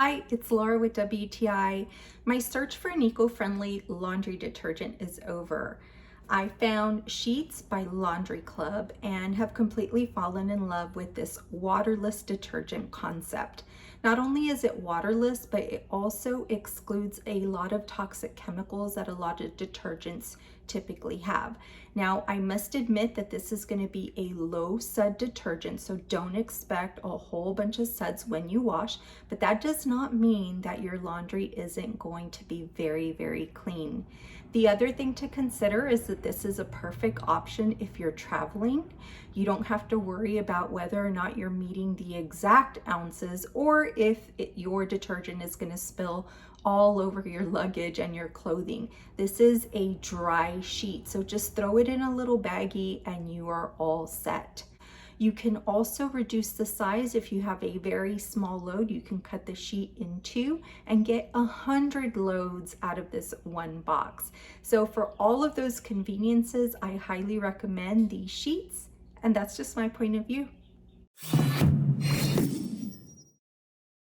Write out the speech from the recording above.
Hi, it's Laura with WTI. My search for an eco-friendly laundry detergent is over. I found Sheets by Laundry Club and have completely fallen in love with this waterless detergent concept. Not only is it waterless, but it also excludes a lot of toxic chemicals that a lot of detergents typically have. Now, I must admit that this is going to be a low sud detergent, so don't expect a whole bunch of suds when you wash, but that does not mean that your laundry isn't going to be very, very clean. The other thing to consider is that this is a perfect option if you're traveling. You don't have to worry about whether or not you're meeting the exact ounces or if your detergent is going to spill all over your luggage and your clothing. This is a dry sheet, so just throw it in a little baggie and you are all set. You can also reduce the size. If you have a very small load, you can cut the sheet in two and get 100 loads out of this one box. So for all of those conveniences, I highly recommend these sheets, and that's just my point of view.